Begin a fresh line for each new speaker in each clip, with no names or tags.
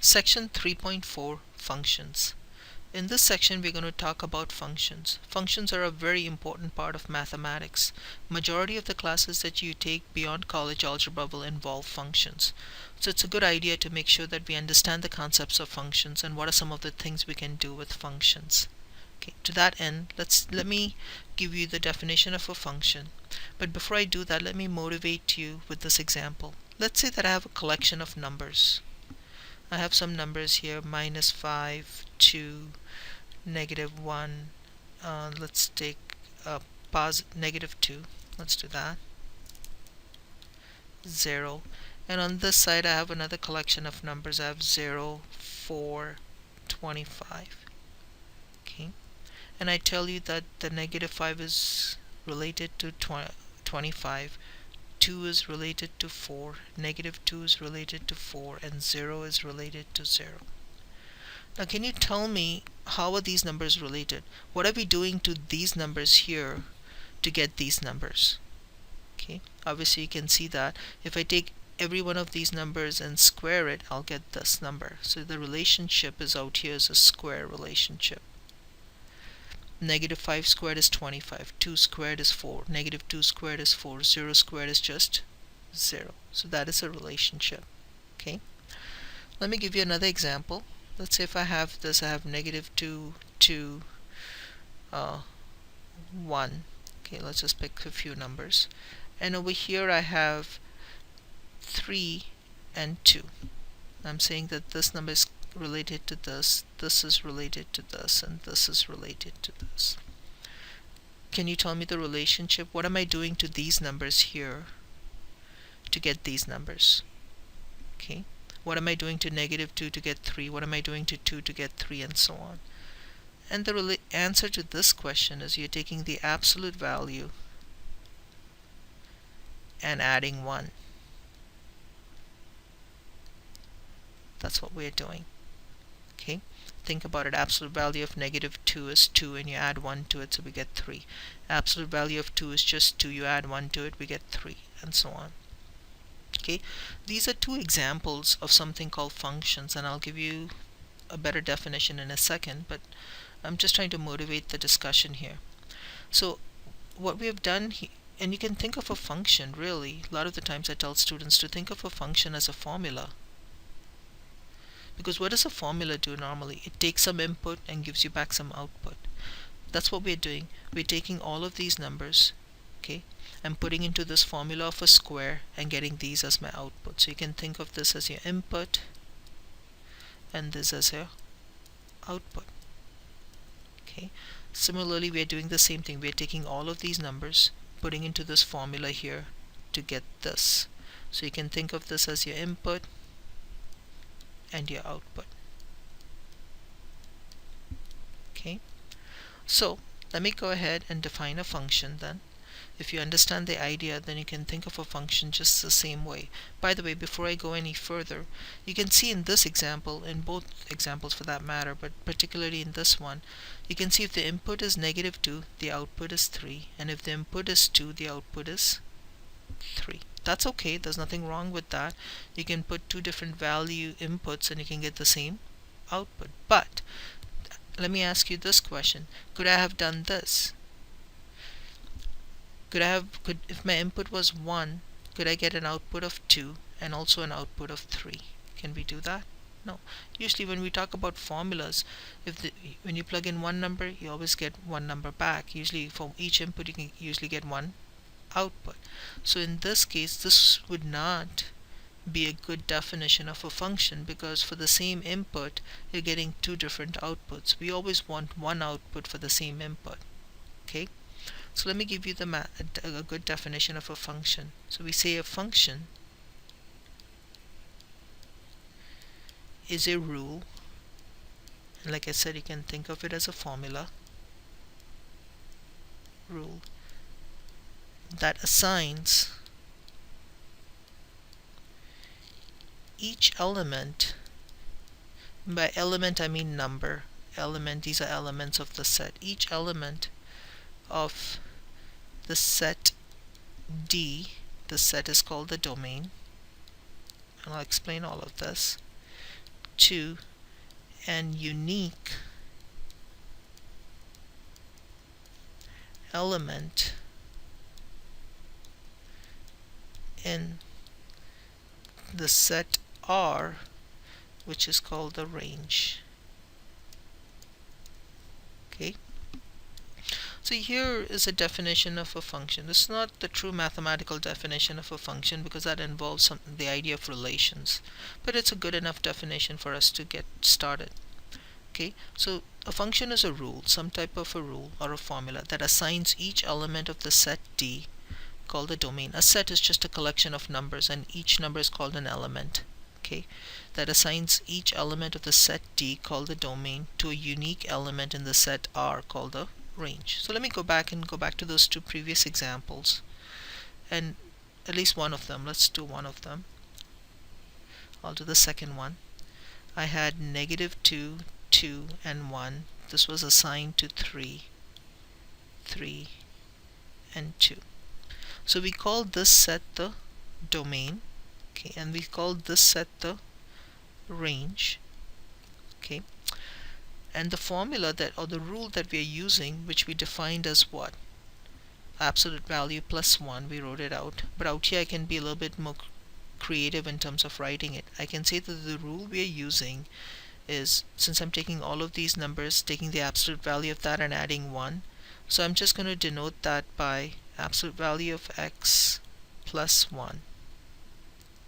Section 3.4 Functions. In this section we're going to talk about functions. Functions are a very important part of mathematics. Majority of the classes that you take beyond college algebra will involve functions. So it's a good idea to make sure that we understand the concepts of functions and what are some of the things we can do with functions. Okay, to that end, let me give you the definition of a function. But before I do that, let me motivate you with this example. Let's say that I have a collection of numbers. I have some numbers here, -5, 2, -1. Let's take -2. Let's do that. 0. And on this side I have another collection of numbers. I have 0, 4, 25. Okay. And I tell you that the -5 is related to 25. 2 is related to 4, -2 is related to 4, and 0 is related to 0. Now can you tell me how are these numbers related? What are we doing to these numbers here to get these numbers? Okay, obviously you can see that if I take every one of these numbers and square it, I'll get this number. So the relationship is out here as a square relationship. -5 squared is 25, 2 squared is 4, -2 squared is 4, 0 squared is just 0. So that is a relationship. Okay. Let me give you another example. Let's say if I have this, I have -2, 2, 1. Okay, let's just pick a few numbers. And over here I have 3 and 2. I'm saying that this number is related to this is related to this, and this is related to this. Can you tell me the relationship? What am I doing to these numbers here to get these numbers? Okay. What am I doing to -2 to get 3? What am I doing to 2 to get 3, and so on? And the answer to this question is you're taking the absolute value and adding 1. That's what we're doing. Okay, think about it. Absolute value of -2 is 2, and you add 1 to it, so we get 3. Absolute value of 2 is just 2, you add 1 to it, we get 3, and so on. Okay, these are two examples of something called functions, and I'll give you a better definition in a second, but I'm just trying to motivate the discussion here. So what we have done here, and you can think of a function really, a lot of the times I tell students to think of a function as a formula. Because what does a formula do normally? It takes some input and gives you back some output. That's what we're doing. We're taking all of these numbers, okay, and putting into this formula of a square and getting these as my output. So you can think of this as your input and this as your output. Okay. Similarly, we're doing the same thing. We're taking all of these numbers, putting into this formula here to get this. So you can think of this as your input and your output. Okay, so let me go ahead and define a function then. If you understand the idea, then you can think of a function just the same way. By the way, before I go any further, you can see in this example, in both examples for that matter, but particularly in this one, you can see if the input is -2, the output is 3, and if the input is 2, the output is 3. That's okay, there's nothing wrong with that. You can put two different value inputs and you can get the same output. But let me ask you this question. Could I have done this? If my input was 1, could I get an output of 2 and also an output of 3? Can we do that? No. Usually when we talk about formulas, when you plug in one number, you always get one number back. Usually for each input you can usually get one output. So in this case, this would not be a good definition of a function, because for the same input you're getting two different outputs. We always want one output for the same input. Okay, so let me give you a good definition of a function. So we say a function is a rule, and like I said, you can think of it as a formula rule that assigns each element, by element I mean number, these are elements of the set, each element of the set D, the set is called the domain, and I'll explain all of this, to an unique element in the set R, which is called the range. Okay, so here is a definition of a function. This is not the true mathematical definition of a function because that involves the idea of relations, but it's a good enough definition for us to get started. Okay, so a function is a rule, some type of a rule or a formula that assigns each element of the set D, called the domain. A set is just a collection of numbers and each number is called an element. Okay, that assigns each element of the set D, called the domain, to a unique element in the set R, called the range. So let me go back to those two previous examples, and at least one of them. Let's do one of them. I'll do the second one. I had -2, 2, and 1. This was assigned to 3, 3, and 2. So we called this set the domain, okay, and we called this set the range. Okay, and the formula that, or the rule that we are using, which we defined as what? Absolute value plus 1, we wrote it out. But out here I can be a little bit more creative in terms of writing it. I can say that the rule we are using is, since I'm taking all of these numbers, taking the absolute value of that and adding 1, so I'm just going to denote that by absolute value of x plus 1,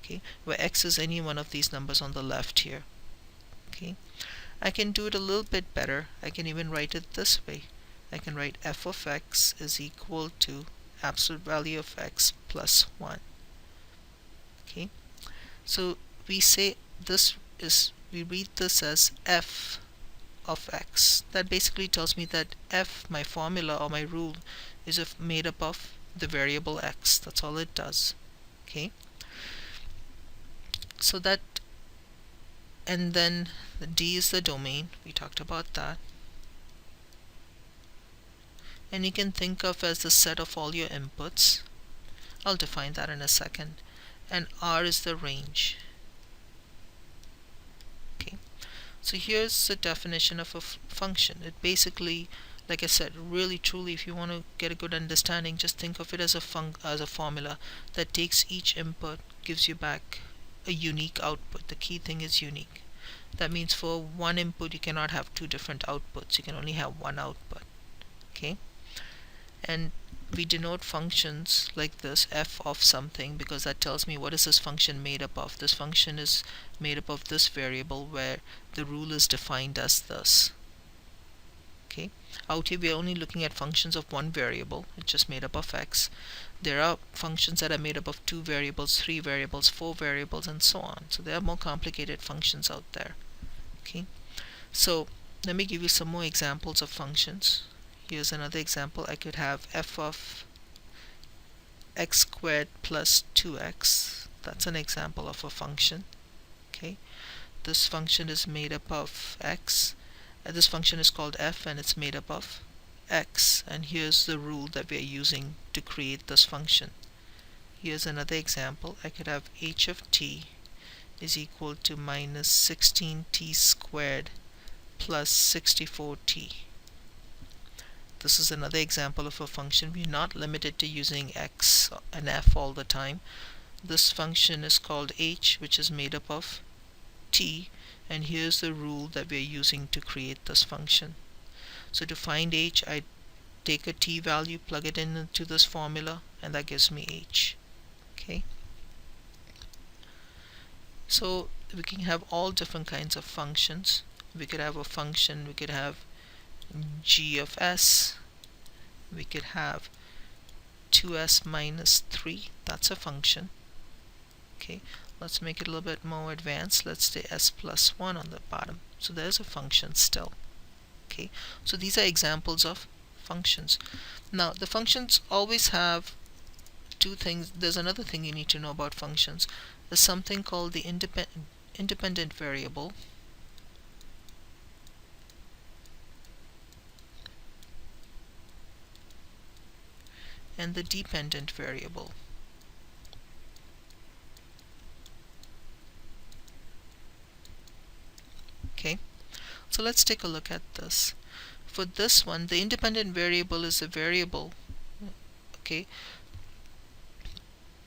okay, where x is any one of these numbers on the left here. Okay, I can do it a little bit better. I can even write it this way. I can write f of x is equal to absolute value of x plus 1. Okay, so we say this is, we read this as f of x. That basically tells me that f, my formula or my rule, is made up of the variable x. That's all it does. Okay, so that, and then the D is the domain. We talked about that. And you can think of as the set of all your inputs. I'll define that in a second. And R is the range. Okay, so here's the definition of a function. It basically, like I said, really truly, if you want to get a good understanding, just think of it as a formula that takes each input, gives you back a unique output. The key thing is unique. That means for one input you cannot have two different outputs. You can only have one output. Okay, and we denote functions like this, f of something, because that tells me what is this function made up of. This function is made up of this variable where the rule is defined as this. Okay, out here we are only looking at functions of one variable. It's just made up of x. There are functions that are made up of 2 variables, 3 variables, 4 variables, and so on. So there are more complicated functions out there. Okay, so let me give you some more examples of functions. Here's another example. I could have f of x squared plus 2x. That's an example of a function. Okay, this function is made up of x. This function is called f and it's made up of x. And here's the rule that we are using to create this function. Here's another example. I could have h of t is equal to minus 16t squared plus 64t. This is another example of a function. We're not limited to using x and f all the time. This function is called h, which is made up of t, and here's the rule that we're using to create this function. So to find h, I take a t value, plug it into this formula, and that gives me h. Okay, so we can have all different kinds of functions. We could have a function, we could have g of s, we could have 2s minus 3, that's a function. Okay, let's make it a little bit more advanced. Let's say s plus 1 on the bottom. So there's a function still. Okay, so these are examples of functions. Now the functions always have two things. There's another thing you need to know about functions. There's something called the independent variable, and the dependent variable. Okay, so let's take a look at this. For this one, the independent variable is a variable. Okay,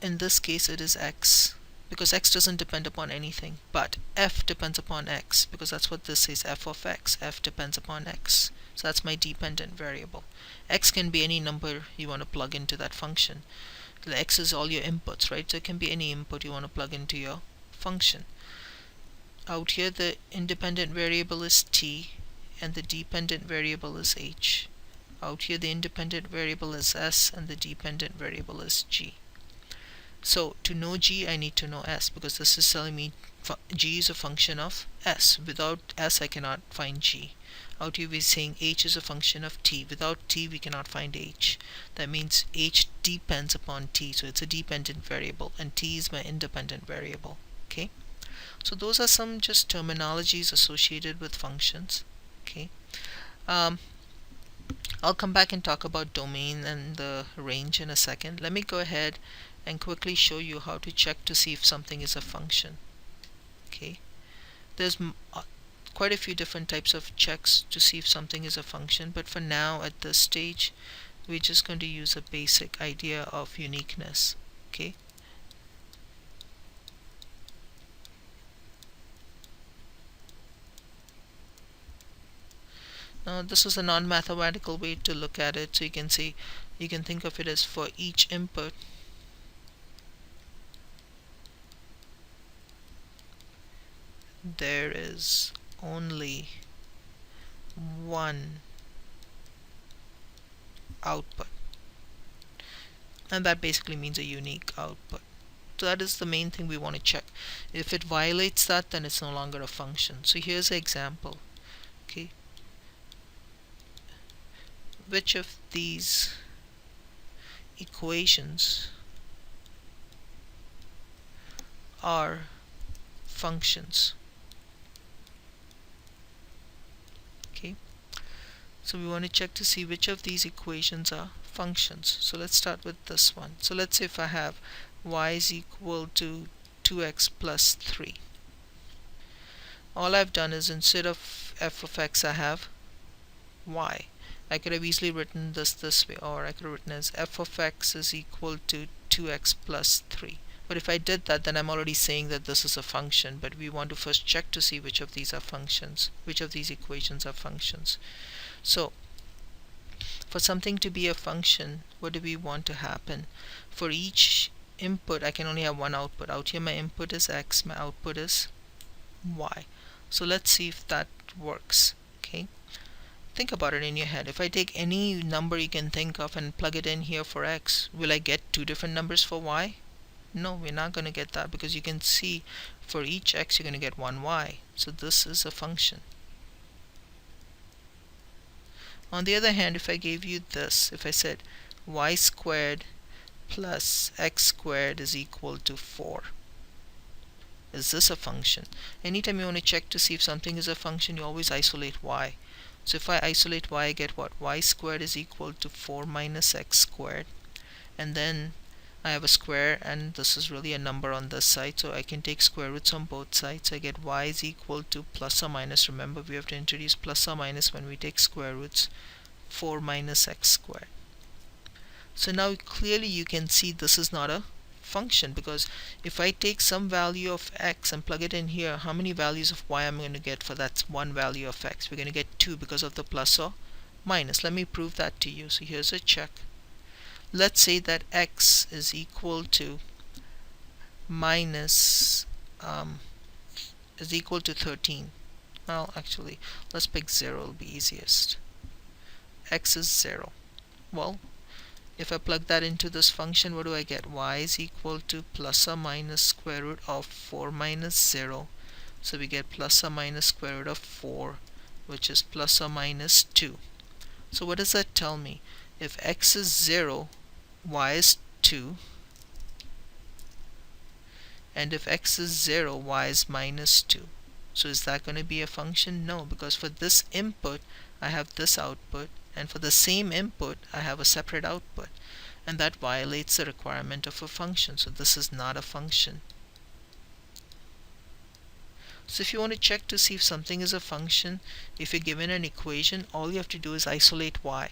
in this case it is x, because x doesn't depend upon anything, but f depends upon x, because that's what this says, f of x. F depends upon x, so that's my dependent variable. X can be any number you want to plug into that function. The x is all your inputs, right? So it can be any input you want to plug into your function. Out here the independent variable is t and the dependent variable is h. Out here the independent variable is s and the dependent variable is g. So to know g, I need to know s, because this is telling me g is a function of s. Without s, I cannot find g. Out here we're saying h is a function of t. Without t, we cannot find h. That means h depends upon t, so it's a dependent variable, and t is my independent variable. Okay, so those are some just terminologies associated with functions. Okay, I'll come back and talk about domain and the range in a second. Let me go ahead and quickly show you how to check to see if something is a function. Okay, there's quite a few different types of checks to see if something is a function, but for now at this stage we're just going to use a basic idea of uniqueness. Okay, now this is a non-mathematical way to look at it, so you can see, you can think of it as for each input there is only one output, and that basically means a unique output. So that is the main thing we want to check. If it violates that, then it's no longer a function. So here's an example. Okay, which of these equations are functions? Okay, so we want to check to see which of these equations are functions. So let's start with this one. So let's say if I have y is equal to 2x plus 3. All I've done is instead of f of x I have y. I could have easily written this way, or I could have written as f of x is equal to 2x plus 3. But if I did that, then I'm already saying that this is a function, but we want to first check to see which of these are functions, which of these equations are functions. So for something to be a function, what do we want to happen? For each input, I can only have one output. Out here my input is x, my output is y. So let's see if that works. Okay, think about it in your head. If I take any number you can think of and plug it in here for x, will I get two different numbers for y? No, we're not going to get that, because you can see for each x you're going to get one y. So this is a function. On the other hand, if I gave you this, if I said y squared plus x squared is equal to 4, is this a function? Anytime you want to check to see if something is a function, you always isolate y. So if I isolate y, I get what? Y squared is equal to 4 minus x squared, and then I have a square, and this is really a number on this side, so I can take square roots on both sides. I get y is equal to plus or minus, remember we have to introduce plus or minus when we take square roots, 4 minus x squared. So now clearly you can see this is not a function, because if I take some value of x and plug it in here, how many values of y am I going to get for that one value of x? We're going to get 2 because of the plus or minus. Let me prove that to you. So here's a check. Let's say that x is equal to minus is equal to 13. Well, actually, let's pick 0, it'll be easiest. X is 0. Well, if I plug that into this function, what do I get? Y is equal to plus or minus square root of 4 minus 0. So we get plus or minus square root of 4, which is plus or minus 2. So what does that tell me? If x is 0, y is 2, and if x is 0, y is minus 2. So is that going to be a function? No, because for this input I have this output, and for the same input I have a separate output, and that violates the requirement of a function. So this is not a function. So if you want to check to see if something is a function, if you're given an equation, all you have to do is isolate y.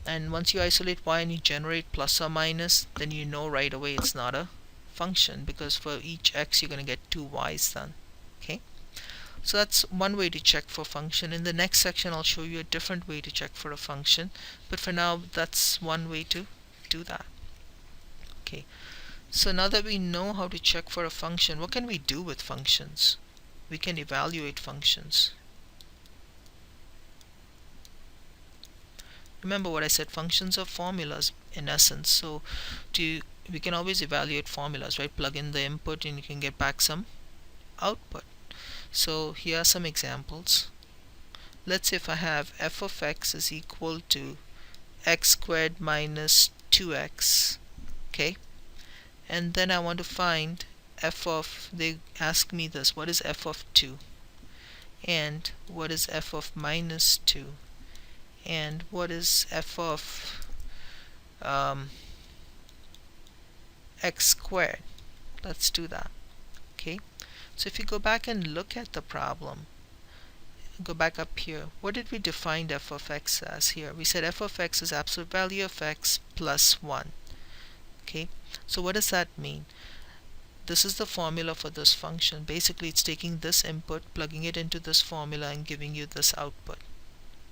And once you isolate y and you generate plus or minus, then you know right away it's not a function, because for each x you're going to get two y's then. Okay, so that's one way to check for function. In the next section I'll show you a different way to check for a function, but for now that's one way to do that. Okay, so now that we know how to check for a function, what can we do with functions? We can evaluate functions. Remember what I said, functions are formulas in essence. So we can always evaluate formulas, right? Plug in the input and you can get back some output. So here are some examples. Let's say if I have f of x is equal to x squared minus 2x, okay, and then I want to find f of, they ask me this, what is f of 2, and what is f of minus 2, and what is f of x squared. Let's do that. Okay, so if you go back and look at the problem, go back up here, what did we define f of x as here? We said f of x is absolute value of x plus 1. Okay, so what does that mean? This is the formula for this function. Basically it's taking this input, plugging it into this formula and giving you this output.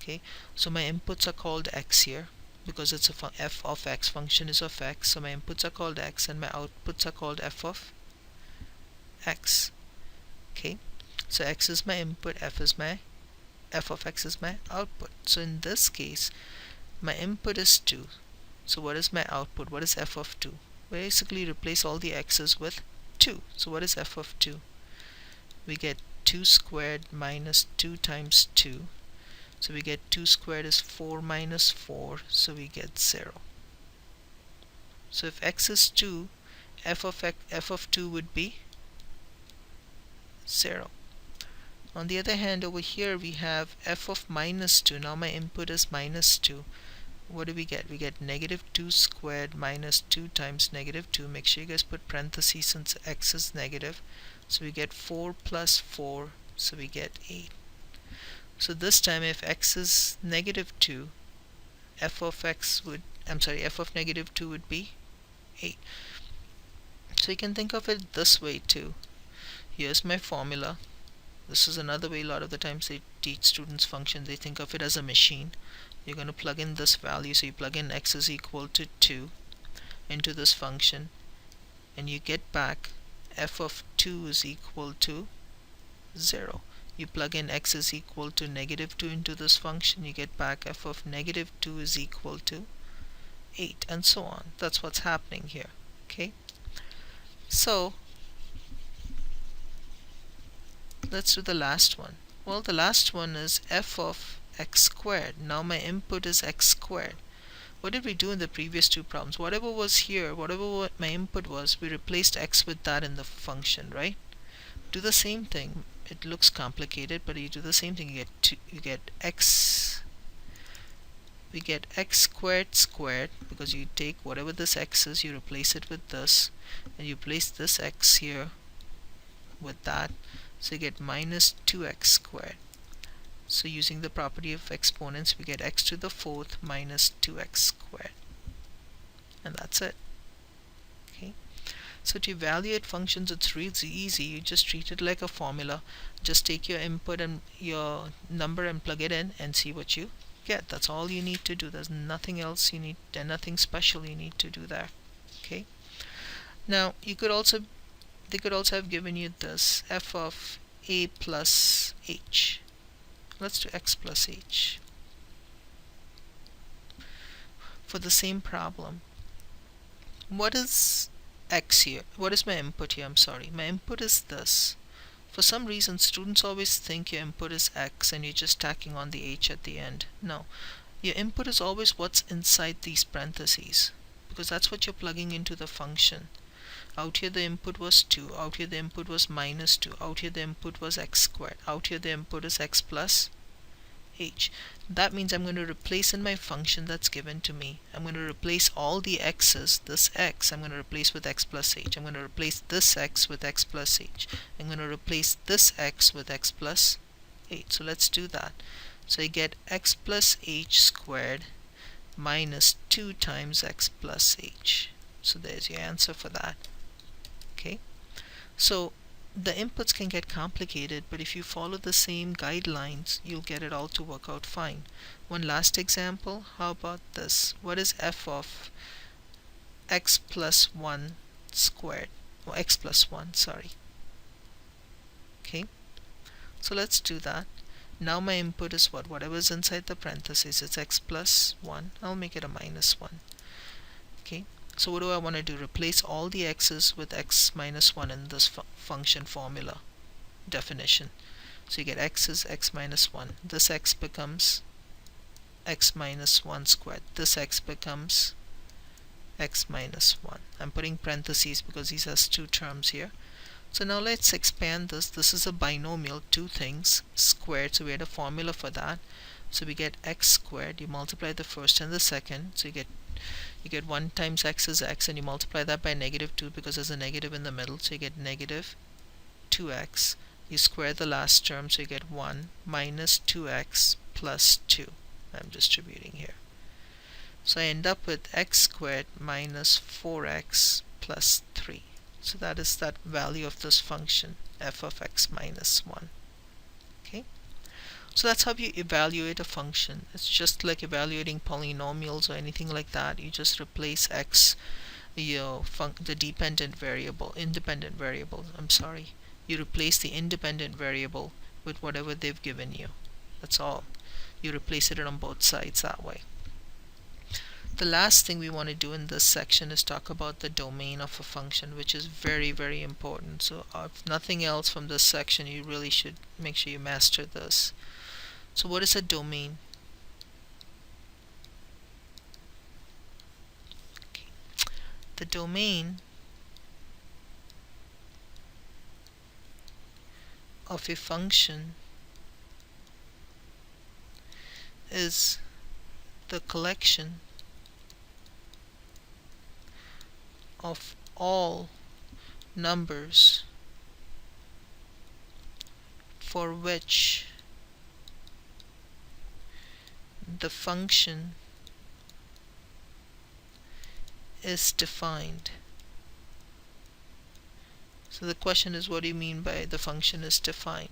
Okay, so my inputs are called x here because it's a f of x, function is of x, so my inputs are called x and my outputs are called f of x. Okay, so x is my input, f of x is my output. So in this case my input is 2, so what is my output? What is f of 2? Basically replace all the x's with 2. So what is f of 2? We get 2 squared minus 2 times 2. So we get 2 squared is 4 minus 4, so we get 0. So if x is 2, f of 2 would be 0. On the other hand, over here we have f of minus 2. Now my input is minus 2. What do we get? We get negative 2 squared minus 2 times negative 2. Make sure you guys put parentheses since x is negative. So we get 4 plus 4, so we get 8. So this time if x is negative 2, f of negative 2 would be 8. So you can think of it this way too. Here's my formula. This is another way a lot of the times they teach students functions. They think of it as a machine. You're going to plug in this value, so you plug in x is equal to 2 into this function and you get back f of 2 is equal to 0. You plug in x is equal to negative 2 into this function, you get back f of negative 2 is equal to 8, and so on. That's what's happening here. Okay, so let's do the last one. Well, the last one is f of x squared. Now my input is x squared. What did we do in the previous two problems? Whatever was here, whatever my input was, we replaced x with that in the function, right? Do the same thing. It looks complicated, but you do the same thing. We get x squared because you take whatever this x is, you replace it with this, and you place this x here with that, so you get minus 2x squared. So using the property of exponents, we get x to the 4th minus 2x squared, and that's it. Okay, so to evaluate functions, it's really easy. You just treat it like a formula. Just take your input and your number and plug it in and see what you get. That's all you need to do. There's nothing else you need, and nothing special you need to do there. Okay, now they could also have given you this f of a plus h. Let's do x plus h for the same problem. What is x here? What is my input here? I'm sorry, my input is this. For some reason students always think your input is x and you're just tacking on the h at the end. No, your input is always what's inside these parentheses, because that's what you're plugging into the function. Out here the input was 2, out here the input was minus 2, out here the input was x squared, out here the input is x plus h. That means I'm going to replace in my function that's given to me. I'm going to replace all the x's. This x I'm going to replace with x plus h. I'm going to replace this x with x plus h. I'm going to replace this x with x plus h. So let's do that. So I get x plus h squared minus 2 times x plus h. So there's your answer for that. Okay, so the inputs can get complicated, but if you follow the same guidelines, you'll get it all to work out fine. One last example, how about this? What is f of x plus 1 squared? Or x plus 1, sorry. Okay, so let's do that. Now my input is what? Whatever's inside the parentheses. It's x plus 1. I'll make it a minus 1. Okay, so what do I want to do? Replace all the x's with x minus 1 in this function formula definition. So you get x is x minus 1. This x becomes x minus 1 squared. This x becomes x minus 1. I'm putting parentheses because these are two terms here. So now let's expand this. This is a binomial, two things squared, so we had a formula for that. So we get x squared. You multiply the first and the second, so you get 1 times x is x, and you multiply that by negative 2 because there's a negative in the middle, so you get negative 2x. You square the last term, so you get 1 minus 2x plus 2. I'm distributing here. So I end up with x squared minus 4x plus 3. So that is that value of this function, f of x minus 1. Okay, so that's how you evaluate a function. It's just like evaluating polynomials or anything like that. You just replace x, the independent variable. I'm sorry. You replace the independent variable with whatever they've given you. That's all. You replace it on both sides that way. The last thing we want to do in this section is talk about the domain of a function, which is very, very important. So if nothing else from this section, you really should make sure you master this. So what is a domain? Okay. The domain of a function is the collection of all numbers for which the function is defined. So the question is, what do you mean by the function is defined?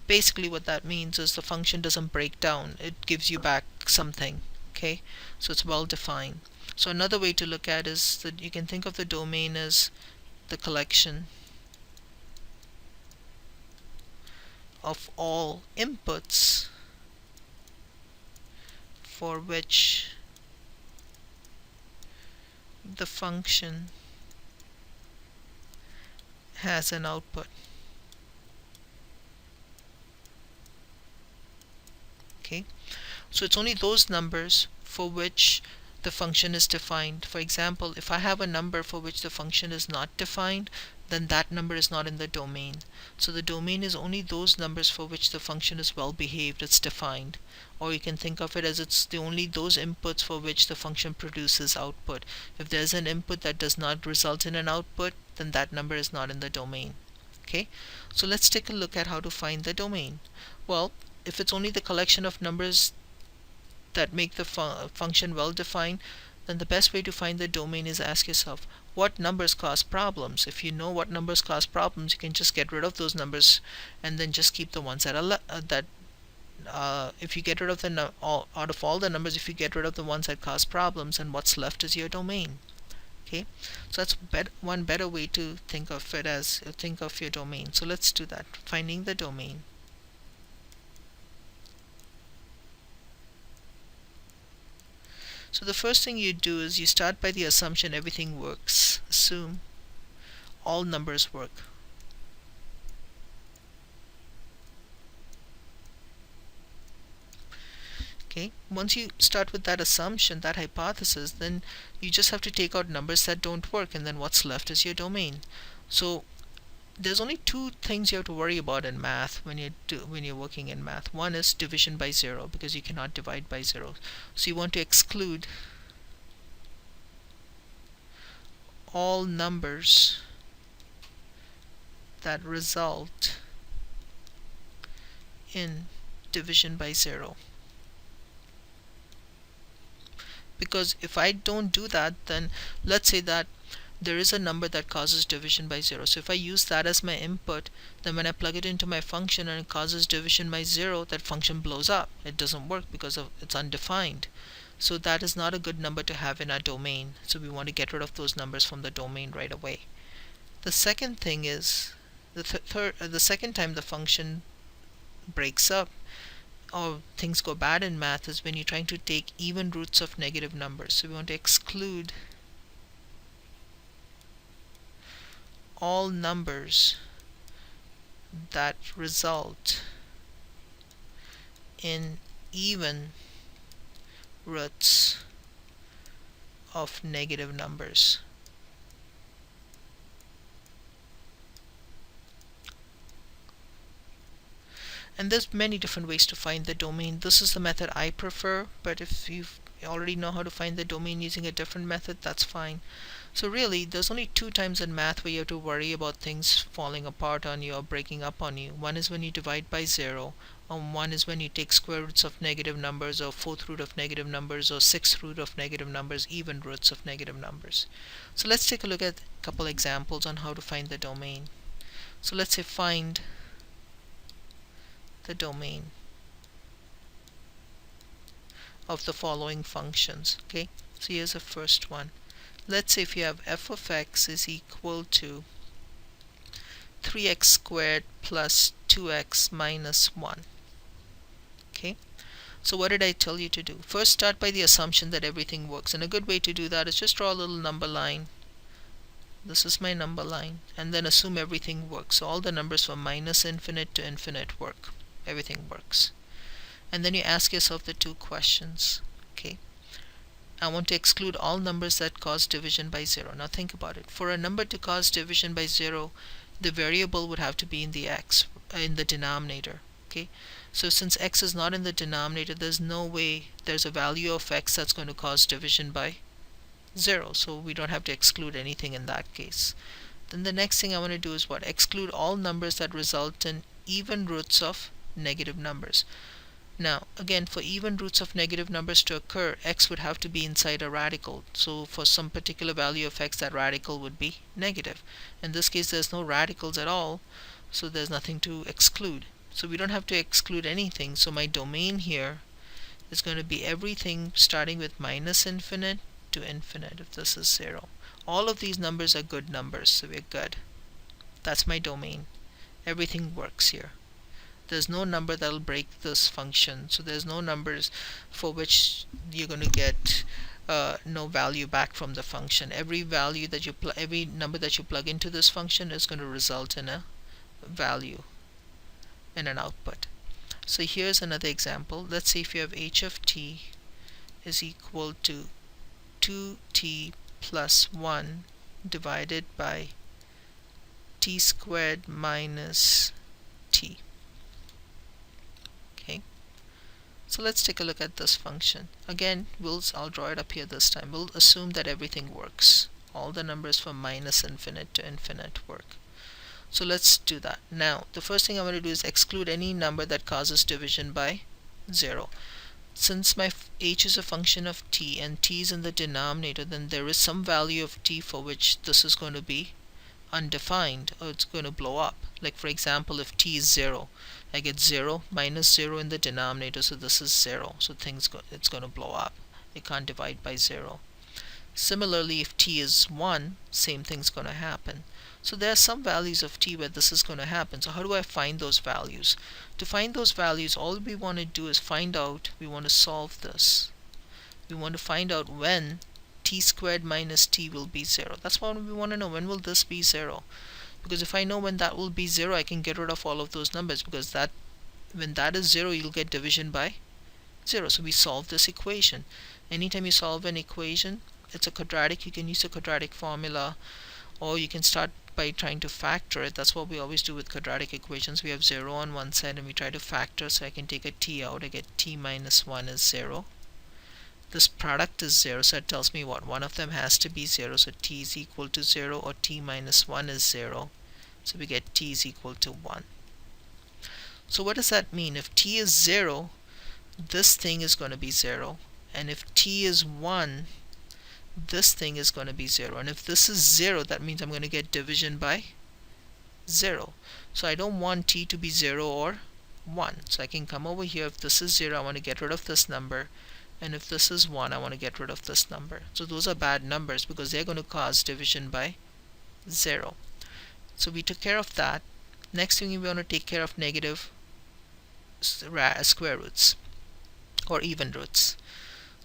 Basically what that means is the function doesn't break down. It gives you back something. Okay, so it's well defined. So another way to look at is that you can think of the domain as the collection of all inputs for which the function has an output. Okay, so it's only those numbers for which the function is defined. For example, if I have a number for which the function is not defined, then that number is not in the domain. So the domain is only those numbers for which the function is well behaved, it's defined. Or you can think of it as it's only those inputs for which the function produces output. If there's an input that does not result in an output, then that number is not in the domain. Okay, so let's take a look at how to find the domain. Well, if it's only the collection of numbers that make the function well defined, then the best way to find the domain is ask yourself, what numbers cause problems? If you know what numbers cause problems, you can just get rid of those numbers and then just keep the ones that are if you get rid of out of all the numbers, if you get rid of the ones that cause problems, and what's left is your domain. Okay, so that's one better way to think of it, as think of your domain. So let's do that, finding the domain. So the first thing you do is you start by the assumption everything works. Assume all numbers work. Okay, once you start with that assumption, that hypothesis, then you just have to take out numbers that don't work, and then what's left is your domain. So there's only two things you have to worry about in math when you're working in math. One is division by zero, because you cannot divide by zero. So you want to exclude all numbers that result in division by zero. Because if I don't do that, then let's say that there is a number that causes division by zero. So if I use that as my input, then when I plug it into my function and it causes division by zero, that function blows up. It doesn't work because it's undefined. So that is not a good number to have in our domain. So we want to get rid of those numbers from the domain right away. The second thing is, the second time the function breaks up or things go bad in math is when you're trying to take even roots of negative numbers. So we want to exclude all numbers that result in even roots of negative numbers. And there's many different ways to find the domain. This is the method I prefer, but if you already know how to find the domain using a different method, that's fine. So really, there's only two times in math where you have to worry about things falling apart on you or breaking up on you. One is when you divide by zero, and one is when you take square roots of negative numbers, or fourth root of negative numbers, or sixth root of negative numbers, even roots of negative numbers. So let's take a look at a couple examples on how to find the domain. So let's say find the domain of the following functions. Okay, so here's the first one. Let's say if you have f of x is equal to 3x squared plus 2x minus 1. Okay, so what did I tell you to do? First, start by the assumption that everything works, and a good way to do that is just draw a little number line. This is my number line, and then assume everything works. So all the numbers from minus infinite to infinite work. Everything works. And then you ask yourself the two questions. Okay, I want to exclude all numbers that cause division by zero. Now think about it. For a number to cause division by zero, the variable would have to be in the denominator. Okay, so since x is not in the denominator, there's no way there's a value of x that's going to cause division by zero. So we don't have to exclude anything in that case. Then the next thing I want to do is what? Exclude all numbers that result in even roots of negative numbers. Now again, for even roots of negative numbers to occur, x would have to be inside a radical. So for some particular value of x, that radical would be negative. In this case, there's no radicals at all, so there's nothing to exclude. So we don't have to exclude anything. So my domain here is going to be everything starting with minus infinite to infinite, if this is zero. All of these numbers are good numbers, so we're good. That's my domain. Everything works here. There's no number that'll break this function, so there's no numbers for which you're going to get no value back from the function. Every value that every number that you plug into this function is going to result in a value in an output. So here's another example. Let's say if you have h of t is equal to 2t plus 1 divided by t squared minus t. Okay, so let's take a look at this function. Again, I'll draw it up here this time. We'll assume that everything works. All the numbers from minus infinite to infinite work. So let's do that. Now, the first thing I'm going to do is exclude any number that causes division by 0. Since my h is a function of t and t is in the denominator, then there is some value of t for which this is going to be undefined, or it's going to blow up. Like for example, if t is 0, I get 0 minus 0 in the denominator, so this is 0. So it's going to blow up. It can't divide by 0. Similarly, if t is 1, same thing's going to happen. So there are some values of t where this is going to happen. So how do I find those values? To find those values, all we want to do is we want to solve this. We want to find out when t squared minus t will be 0. That's what we want to know. When will this be 0? Because if I know when that will be 0, I can get rid of all of those numbers, because when that is 0, you'll get division by 0. So we solve this equation. Anytime you solve an equation, it's a quadratic, you can use a quadratic formula, or you can start by trying to factor it. That's what we always do with quadratic equations. We have 0 on one side and we try to factor, so I can take a t out. I get t minus 1 is 0. This product is 0, so it tells me what? One of them has to be 0, so t is equal to 0, or t minus 1 is 0. So we get t is equal to 1. So what does that mean? If t is 0, this thing is going to be 0. And if t is 1, this thing is going to be 0. And if this is 0, that means I'm going to get division by 0. So I don't want t to be 0 or 1. So I can come over here. If this is 0, I want to get rid of this number. And if this is 1, I want to get rid of this number. So those are bad numbers because they're going to cause division by 0. So we took care of that. Next thing we want to take care of negative square roots or even roots.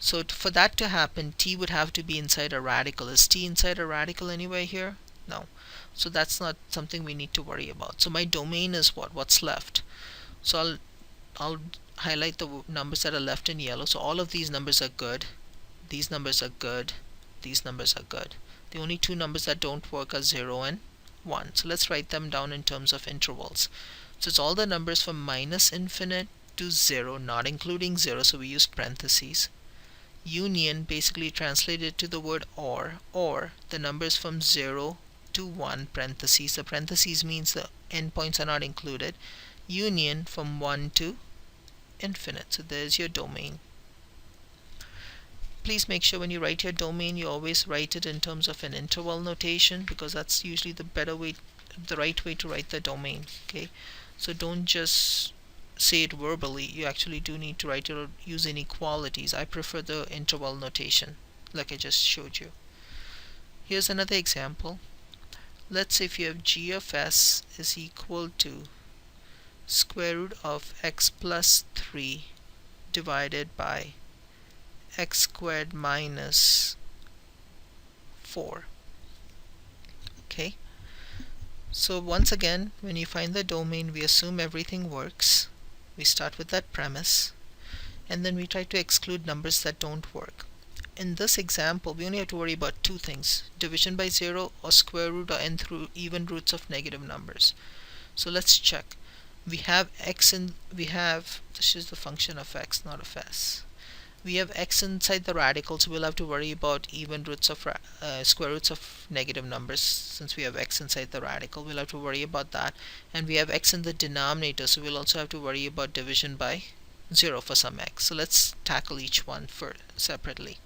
So for that to happen, t would have to be inside a radical. Is t inside a radical anywhere here? No. So that's not something we need to worry about. So my domain is what? What's left? So I'll highlight the numbers that are left in yellow. So all of these numbers are good. These numbers are good. These numbers are good. The only two numbers that don't work are 0 and 1. So let's write them down in terms of intervals. So it's all the numbers from minus infinite to 0, not including 0, so we use parentheses. Union basically translated to the word or the numbers from 0 to 1, parentheses. The parentheses means the endpoints are not included. Union from 1 to infinite. So there's your domain. Please make sure when you write your domain, you always write it in terms of an interval notation, because that's usually the right way to write the domain. Okay, so don't just say it verbally. You actually do need to write it use inequalities. I prefer the interval notation like I just showed you. Here's another example. Let's say if you have g of s is equal to square root of x plus 3 divided by x squared minus 4. Okay, so once again, when you find the domain, we assume everything works. We start with that premise, and then we try to exclude numbers that don't work. In this example, we only have to worry about two things: division by 0 or square root or n through even roots of negative numbers. So let's check. We have this is the function of x, not of s. We have x inside the radical, so we'll have to worry about even roots of square roots of negative numbers. Since we have x inside the radical, we'll have to worry about that. And we have x in the denominator, so we'll also have to worry about division by 0 for some x. So let's tackle each one separately.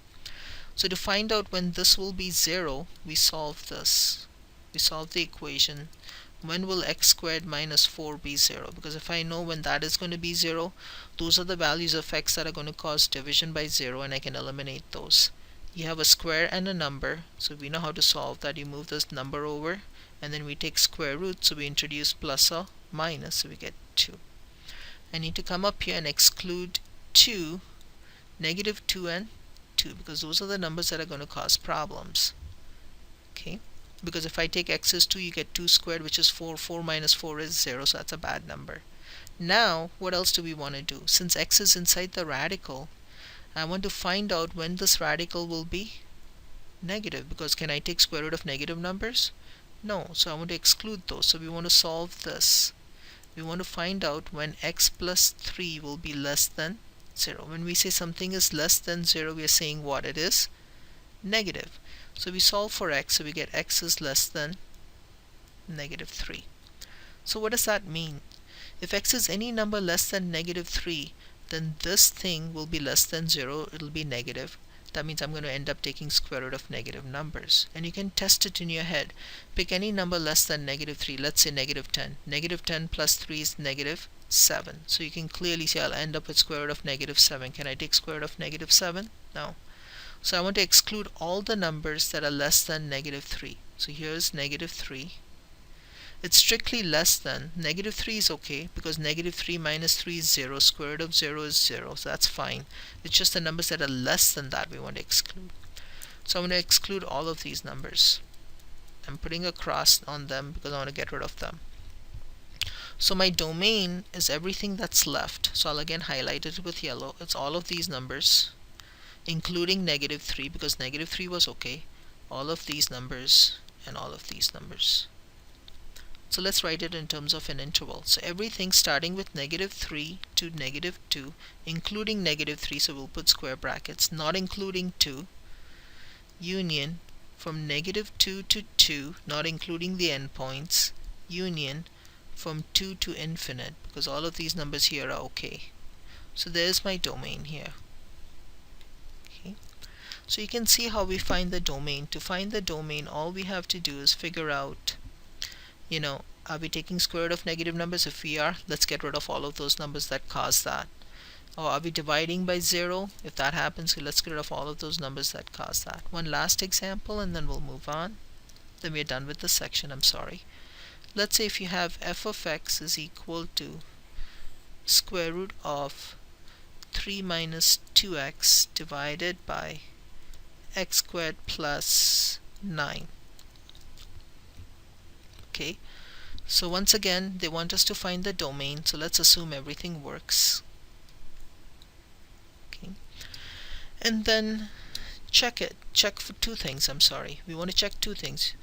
So to find out when this will be 0, we solve this. We solve the equation. When will x squared minus 4 be 0? Because if I know when that is going to be 0, those are the values of x that are going to cause division by 0, and I can eliminate those. You have a square and a number, so we know how to solve that. You move this number over, and then we take square root, so we introduce plus or minus, so we get 2. I need to come up here and exclude 2, negative 2 and 2, because those are the numbers that are going to cause problems. Okay, because if I take x is 2, you get 2 squared, which is 4. 4 minus 4 is 0, so that's a bad number. Now, what else do we want to do? Since x is inside the radical, I want to find out when this radical will be negative, because can I take square root of negative numbers? No, so I want to exclude those. So we want to solve this. We want to find out when x plus 3 will be less than 0. When we say something is less than 0, we are saying what? It is negative. So we solve for x, so we get x is less than negative 3. So what does that mean? If x is any number less than negative 3, then this thing will be less than 0. It will be negative. That means I'm going to end up taking square root of negative numbers. And you can test it in your head. Pick any number less than negative 3. Let's say negative 10. Negative 10 plus 3 is negative 7. So you can clearly see I'll end up with square root of negative 7. Can I take square root of negative 7? No. So I want to exclude all the numbers that are less than negative 3. So here's negative 3. It's strictly less than. Negative 3 is okay, because negative 3 minus 3 is 0. Square root of 0 is 0. So that's fine. It's just the numbers that are less than that we want to exclude. So I'm going to exclude all of these numbers. I'm putting a cross on them because I want to get rid of them. So my domain is everything that's left. So I'll again highlight it with yellow. It's all of these numbers, including negative 3, because negative 3 was okay, all of these numbers, and all of these numbers. So let's write it in terms of an interval. So everything starting with -3 to -2, including -3, so we'll put square brackets, not including 2, union from -2 to 2, not including the endpoints, union from 2 to infinite, because all of these numbers here are okay. So there's my domain here. Okay. So you can see how we find the domain. To find the domain, all we have to do is figure out, are we taking square root of negative numbers? If we are, let's get rid of all of those numbers that cause that. Or are we dividing by 0? If that happens, let's get rid of all of those numbers that cause that. One last example and then we'll move on. Then we're done with this section, I'm sorry. Let's say if you have f of x is equal to square root of 3 minus 2x divided by x squared plus 9. Okay, so once again they want us to find the domain, so let's assume everything works. Okay, and then check for two things. We want to check two things.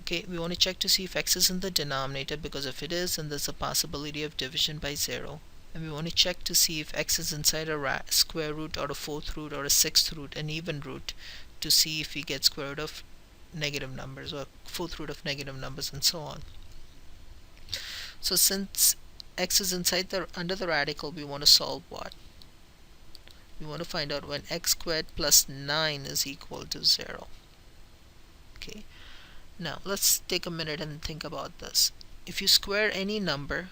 Okay, we want to check to see if x is in the denominator, because if it is, then there's a possibility of division by 0. And we want to check to see if x is inside a square root or a fourth root or a sixth root, an even root, to see if we get square root of negative numbers or fourth root of negative numbers and so on. So since x is under the radical, we want to solve what? We want to find out when x squared plus 9 is equal to 0. Okay, now let's take a minute and think about this. If you square any number,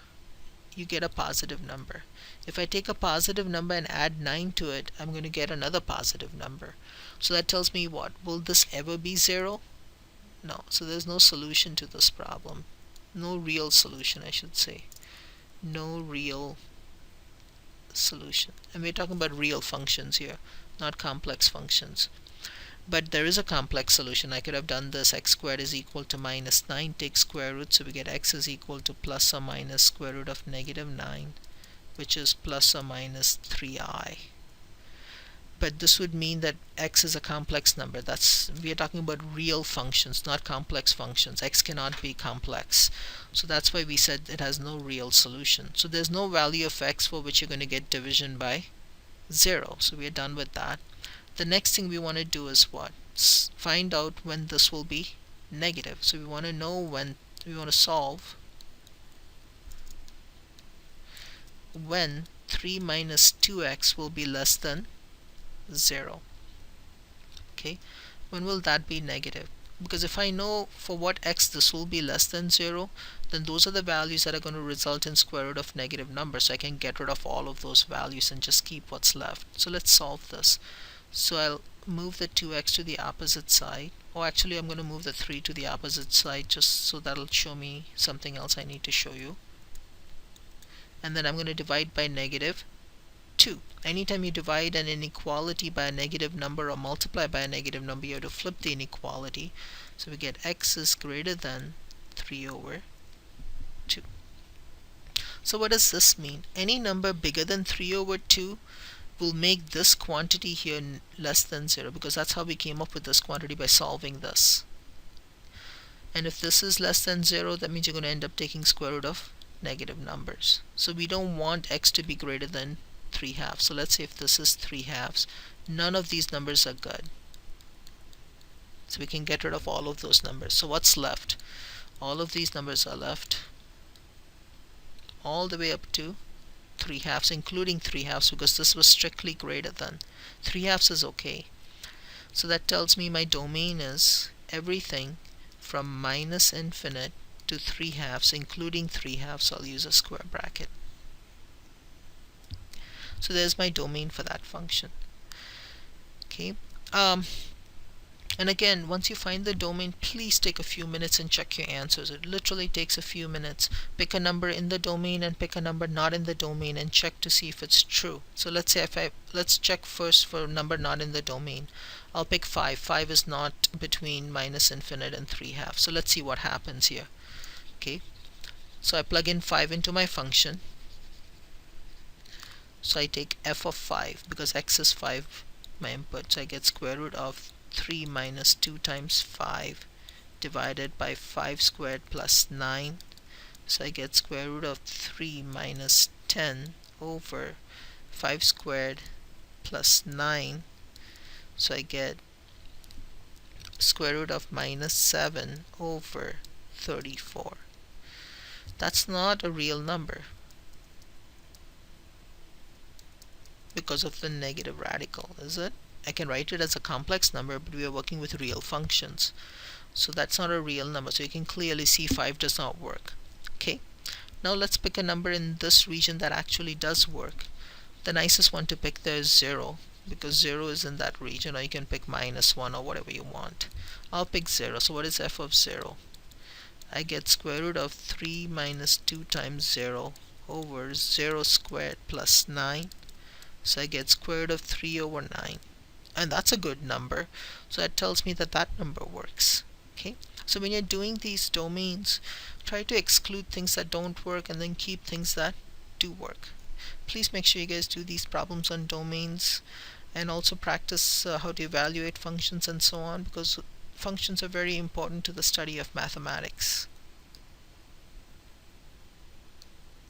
you get a positive number. If I take a positive number and add 9 to it, I'm going to get another positive number. So that tells me what? Will this ever be 0? No. So there's no solution to this problem. No real solution, I should say. No real solution. And we're talking about real functions here, not complex functions. But there is a complex solution. I could have done this: x squared is equal to minus 9, take square root, so we get x is equal to plus or minus square root of negative 9, which is plus or minus 3i. But this would mean that x is a complex number. We are talking about real functions, not complex functions. X cannot be complex. So that's why we said it has no real solution. So there's no value of x for which you're going to get division by 0. So we are done with that. The next thing we want to do is what? Find out when this will be negative. So we want to know when, we want to solve when 3 minus 2x will be less than 0. Okay, when will that be negative? Because if I know for what x this will be less than 0, then those are the values that are going to result in square root of negative numbers. So I can get rid of all of those values and just keep what's left. So let's solve this. So I'll move the 2x to the opposite side. Or actually I'm going to move the 3 to the opposite side, just so that'll show me something else I need to show you. And then I'm going to divide by negative 2. Anytime you divide an inequality by a negative number or multiply by a negative number, you have to flip the inequality. So we get x is greater than 3 over 2. So what does this mean? Any number bigger than 3 over 2 will make this quantity here less than 0, because that's how we came up with this quantity, by solving this. And if this is less than 0, that means you're going to end up taking square root of negative numbers. So we don't want x to be greater than 3/2. So let's say if this is 3/2, none of these numbers are good. So we can get rid of all of those numbers. So what's left? All of these numbers are left all the way up to 3/2, including 3/2, because this was strictly greater than. 3/2 is okay. So that tells me my domain is everything from minus infinite to 3/2, including 3/2. I'll use a square bracket. So there's my domain for that function. Okay. And again, once you find the domain, please take a few minutes and check your answers. It literally takes a few minutes. Pick a number in the domain and pick a number not in the domain and check to see if it's true. So let's say let's check first for a number not in the domain. I'll pick 5. 5 is not between minus infinite and 3/2. So let's see what happens here. Okay. So I plug in 5 into my function. So I take f of 5 because x is 5, my input. So I get square root of 3 minus 2 times 5 divided by 5 squared plus 9. So I get square root of 3 minus 10 over 5 squared plus 9. So I get square root of minus 7 over 34. That's not a real number because of the negative radical, is it? I can write it as a complex number, but we are working with real functions. So that's not a real number. So you can clearly see 5 does not work. Okay, now let's pick a number in this region that actually does work. The nicest one to pick there is 0, because 0 is in that region, or you can pick minus 1 or whatever you want. I'll pick 0. So what is f of 0? I get square root of 3 minus 2 times 0 over 0 squared plus 9. So I get square root of 3 over 9. And that's a good number. So that tells me that that number works. Okay, so when you're doing these domains, try to exclude things that don't work and then keep things that do work. Please make sure you guys do these problems on domains and also practice how to evaluate functions and so on, because functions are very important to the study of mathematics.